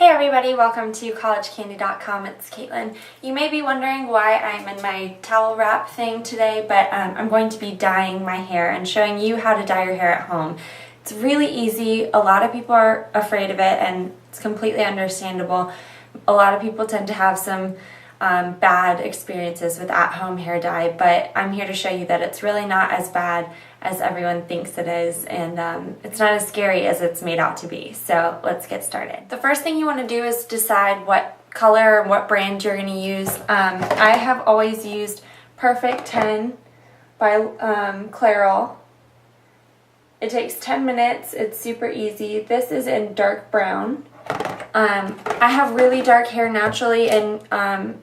Hey everybody, welcome to collegecandy.com. It's Caitlin. You may be wondering why I'm in my towel wrap thing today, but I'm going to be dyeing my hair and showing you how to dye your hair at home. It's really easy. A lot of people are afraid of it, and it's completely understandable. A lot of people tend to have some bad experiences with at-home hair dye, but I'm here to show you that it's really not as bad as everyone thinks it is, and it's not as scary as it's made out to be. So let's get started. The first thing you want to do is decide what color and what brand you're going to use. I have always used Perfect 10 by Clairol. It takes 10 minutes. It's super easy. This is in dark brown. I have really dark hair naturally, and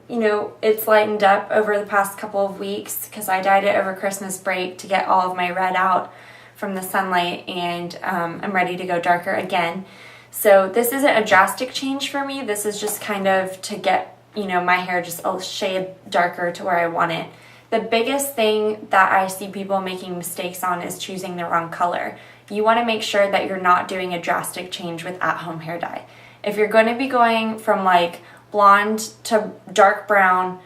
you know, it's lightened up over the past couple of weeks because I dyed it over Christmas break to get all of my red out from the sunlight, and I'm ready to go darker again. So this isn't a drastic change for me. This is just kind of to get, you know, my hair just a shade darker to where I want it. The biggest thing that I see people making mistakes on is choosing the wrong color. You want to make sure that you're not doing a drastic change with at-home hair dye. If you're going to be going from like blonde to dark brown,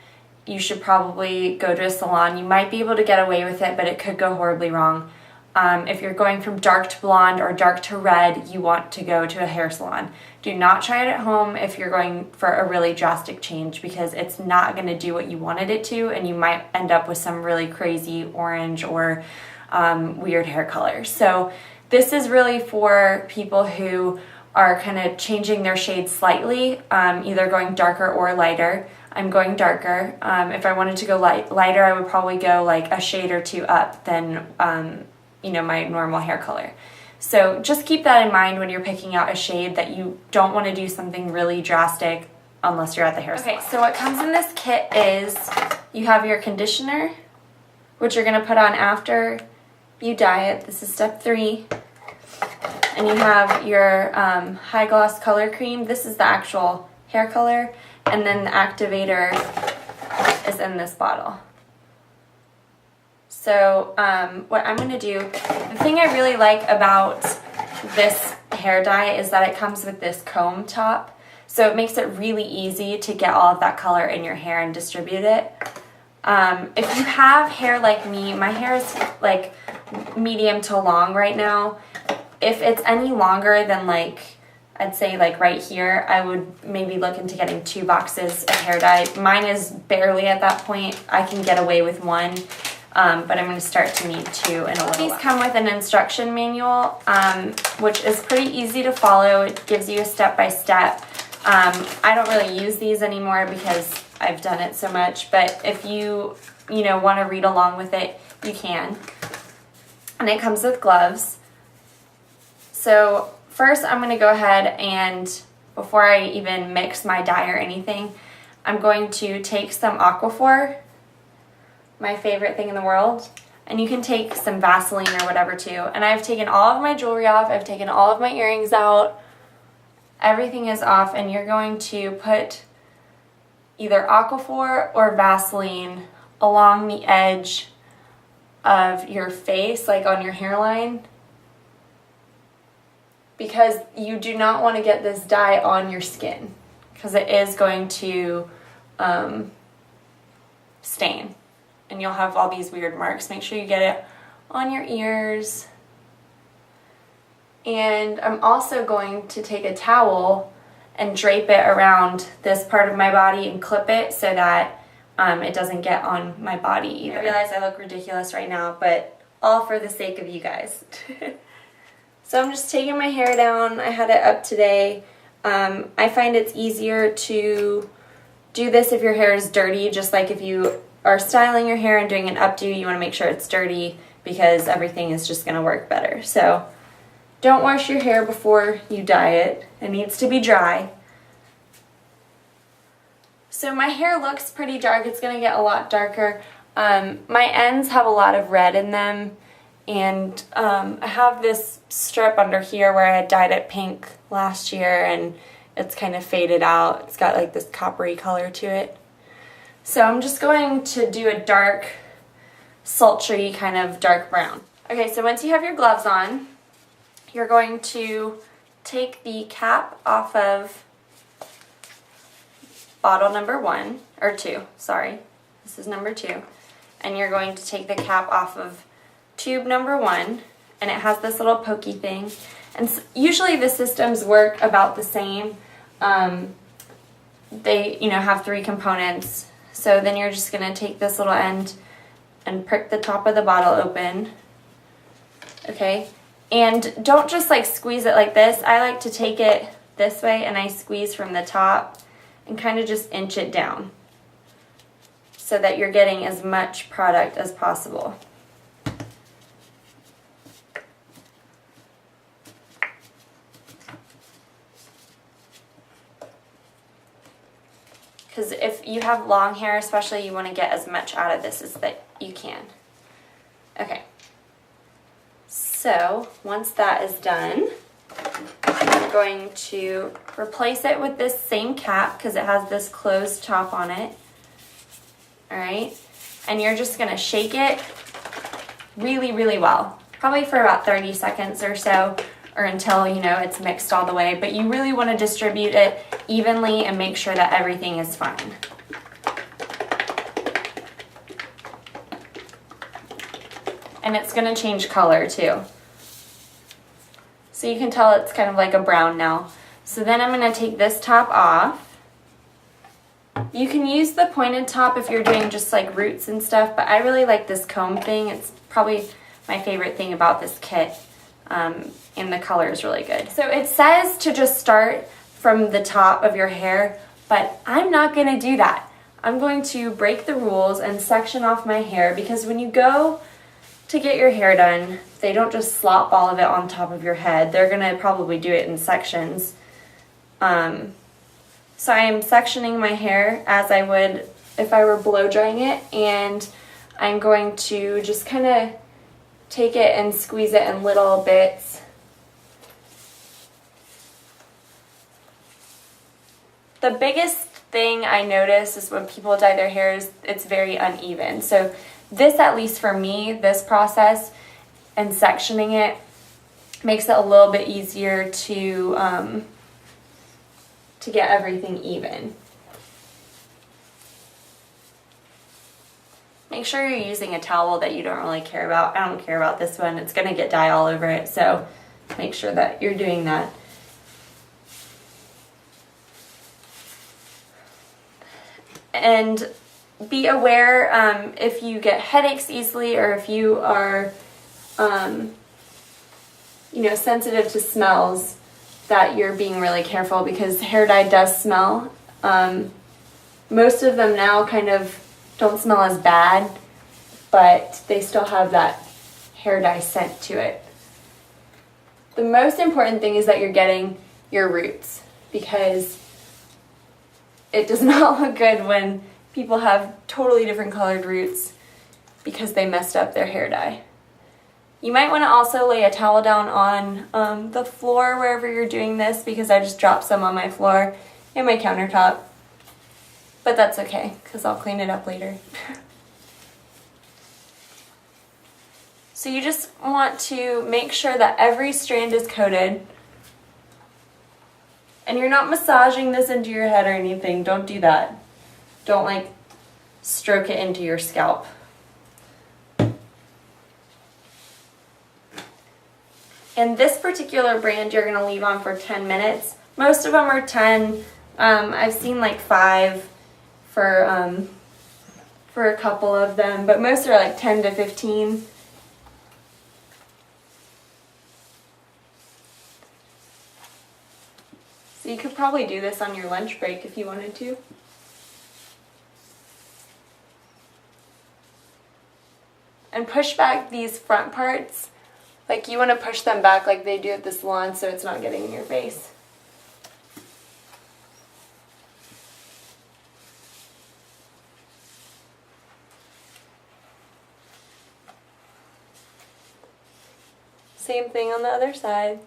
you should probably go to a salon. You might be able to get away with it, but it could go horribly wrong. If you're going from dark to blonde or dark to red, you want to go to a hair salon. Do not try it at home if you're going for a really drastic change, because it's not going to do what you wanted it to, and you might end up with some really crazy orange or weird hair colors. So this is really for people who are kind of changing their shade slightly, either going darker or lighter. I'm going darker. If I wanted to go lighter, I would probably go like a shade or two up than you know, my normal hair color. So just keep that in mind when you're picking out a shade, that you don't want to do something really drastic unless you're at the hair salon. Okay, so what comes in this kit is you have your conditioner, which you're going to put on after you dye it. This is step 3. And you have your high gloss color cream. This is the actual hair color, and then the activator is in this bottle. So what I'm going to do, the thing I really like about this hair dye is that it comes with this comb top, so it makes it really easy to get all of that color in your hair and distribute it. If you have hair like me, my hair is like medium to long right now. If it's any longer than, like, I'd say like right here, I would maybe look into getting 2 boxes of hair dye. Mine is barely at that point. I can get away with 1, but I'm going to start to need 2 in a little while. These come with an instruction manual, which is pretty easy to follow. It gives you a step-by-step. I don't really use these anymore because I've done it so much, but if you know, want to read along with it, you can. And it comes with gloves. So first I'm going to go ahead and, before I even mix my dye or anything, I'm going to take some Aquaphor, my favorite thing in the world, and you can take some Vaseline or whatever too. And I've taken all of my jewelry off, I've taken all of my earrings out, everything is off, and you're going to put either Aquaphor or Vaseline along the edge of your face, like on your hairline, because you do not want to get this dye on your skin, because it is going to stain, and you'll have all these weird marks. Make sure you get it on your ears. And I'm also going to take a towel and drape it around this part of my body and clip it so that it doesn't get on my body either. I realize I look ridiculous right now, but all for the sake of you guys. So I'm just taking my hair down. I had it up today. I find it's easier to do this if your hair is dirty, just like if you are styling your hair and doing an updo, you want to make sure it's dirty because everything is just going to work better. So don't wash your hair before you dye it. It needs to be dry. So my hair looks pretty dark. It's going to get a lot darker. My ends have a lot of red in them. And I have this strip under here where I had dyed it pink last year, and it's kind of faded out. It's got like this coppery color to it. So I'm just going to do a dark, sultry kind of dark brown. Okay, so once you have your gloves on, you're going to take the cap off of bottle number 1, or 2, sorry. This is number 2. And you're going to take the cap off of tube number 1, and it has this little pokey thing. And usually the systems work about the same. They, have 3 components. So then you're just going to take this little end and prick the top of the bottle open. Okay? And don't just like squeeze it like this. I like to take it this way and I squeeze from the top and kind of just inch it down so that you're getting as much product as possible. Because if you have long hair especially, you want to get as much out of this as that you can. Okay. So once that is done, I'm going to replace it with this same cap because it has this closed top on it. Alright, and you're just going to shake it really, really well. Probably for about 30 seconds or so, or until, it's mixed all the way. But you really want to distribute it evenly and make sure that everything is fine. And it's going to change color too. So you can tell it's kind of like a brown now. So then I'm going to take this top off. You can use the pointed top if you're doing just like roots and stuff, but I really like this comb thing. It's probably my favorite thing about this kit, and the color is really good. So it says to just start from the top of your hair, but I'm not going to do that. I'm going to break the rules and section off my hair because when you go to get your hair done, they don't just slop all of it on top of your head. They're going to probably do it in sections. So I am sectioning my hair as I would if I were blow drying it, and I'm going to just kind of take it and squeeze it in little bits. The biggest thing I notice is when people dye their hair is it's very uneven. So this, at least for me, this process and sectioning it makes it a little bit easier to get everything even. Make sure you're using a towel that you don't really care about. I don't care about this one. It's going to get dye all over it, so make sure that you're doing that. And be aware if you get headaches easily or if you are sensitive to smells, that you're being really careful because hair dye does smell. Most of them now kind of don't smell as bad, but they still have that hair dye scent to it. The most important thing is that you're getting your roots, because it does not look good when people have totally different colored roots because they messed up their hair dye. You might want to also lay a towel down on the floor wherever you're doing this, because I just dropped some on my floor and my countertop. But that's okay, because I'll clean it up later. So you just want to make sure that every strand is coated. And you're not massaging this into your head or anything. Don't do that. Don't like stroke it into your scalp. And this particular brand you're going to leave on for 10 minutes. Most of them are 10. I've seen like 5 for a couple of them, but most are like 10 to 15. So you could probably do this on your lunch break if you wanted to. And push back these front parts. Like you want to push them back like they do at the salon so it's not getting in your face. Same thing on the other side.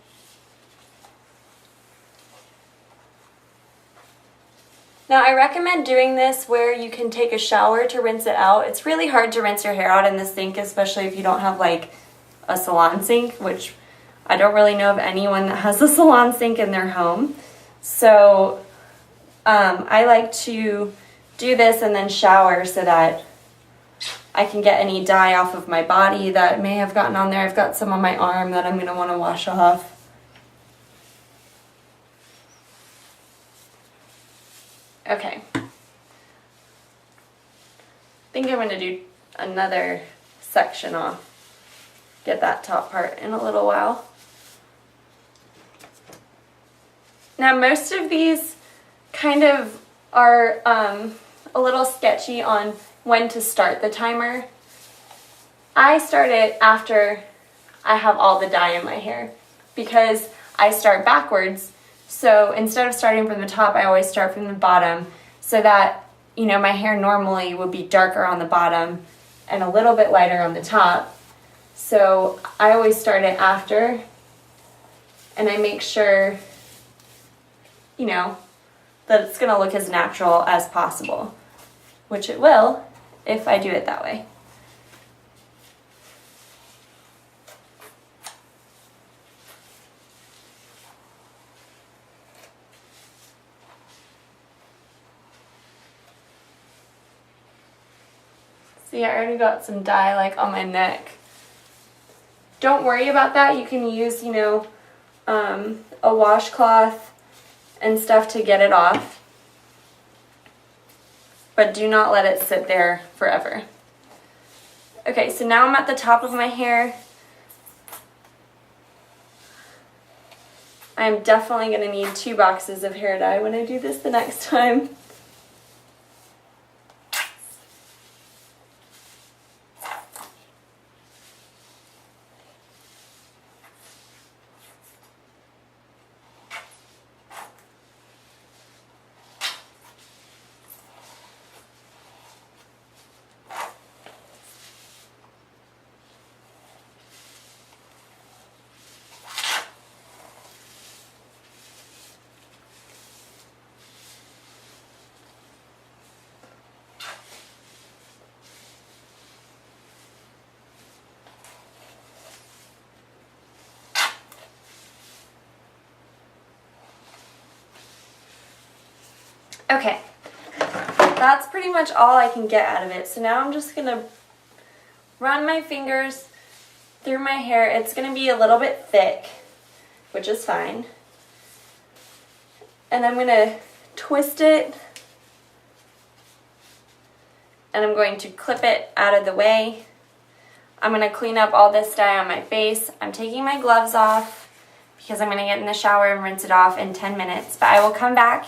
Now I recommend doing this where you can take a shower to rinse it out. It's really hard to rinse your hair out in the sink, especially if you don't have like a salon sink, which I don't really know of anyone that has a salon sink in their home. So I like to do this and then shower so that I can get any dye off of my body that may have gotten on there. I've got some on my arm that I'm going to want to wash off. Okay. I think I'm going to do another section off. Get that top part in a little while. Now most of these kind of are a little sketchy on when to start the timer. I start it after I have all the dye in my hair because I start backwards. So instead of starting from the top, I always start from the bottom so that, you know, my hair normally would be darker on the bottom and a little bit lighter on the top. So I always start it after, and I make sure, you know, that it's going to look as natural as possible, which it will if I do it that way. See, I already got some dye like on my neck. Don't worry about that. You can use, you know, a washcloth and stuff to get it off. But do not let it sit there forever. Okay, so now I'm at the top of my hair. I'm definitely going to need 2 boxes of hair dye when I do this the next time. Okay, that's pretty much all I can get out of it. So now I'm just going to run my fingers through my hair. It's going to be a little bit thick, which is fine. And I'm going to twist it, and I'm going to clip it out of the way. I'm going to clean up all this dye on my face. I'm taking my gloves off because I'm going to get in the shower and rinse it off in 10 minutes. But I will come back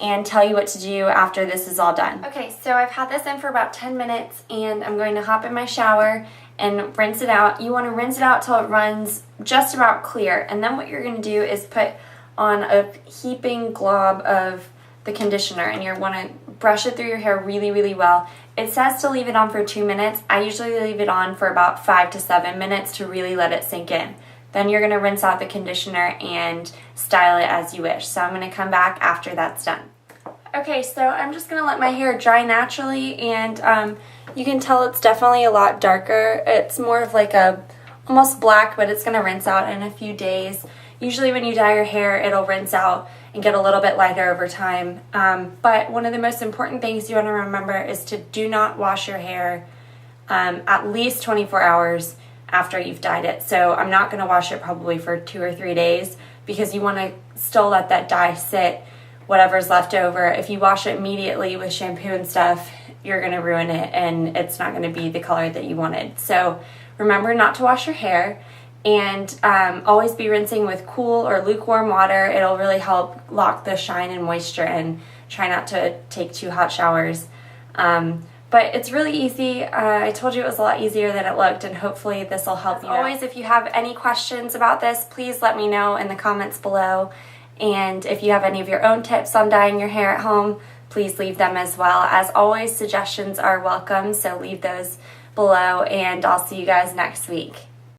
and tell you what to do after this is all done. Okay, so I've had this in for about 10 minutes and I'm going to hop in my shower and rinse it out. You want to rinse it out till it runs just about clear, and then what you're going to do is put on a heaping glob of the conditioner, and you want to brush it through your hair really, really well. It says to leave it on for 2 minutes. I usually leave it on for about 5 to 7 minutes to really let it sink in. Then you're going to rinse out the conditioner and style it as you wish. So I'm going to come back after that's done. Okay, so I'm just going to let my hair dry naturally, and you can tell it's definitely a lot darker. It's more of like a almost black, but it's going to rinse out in a few days. Usually when you dye your hair, it'll rinse out and get a little bit lighter over time. But one of the most important things you want to remember is to do not wash your hair at least 24 hours after you've dyed it. So I'm not going to wash it probably for 2 or 3 days because you want to still let that dye sit, whatever's left over. If you wash it immediately with shampoo and stuff, you're going to ruin it and it's not going to be the color that you wanted. So remember not to wash your hair, and always be rinsing with cool or lukewarm water. It'll really help lock the shine and moisture in. Try not to take too hot showers. But it's really easy. I told you it was a lot easier than it looked, and hopefully this will help you. As always, if you have any questions about this, please let me know in the comments below. And if you have any of your own tips on dyeing your hair at home, please leave them as well. As always, suggestions are welcome, so leave those below, and I'll see you guys next week.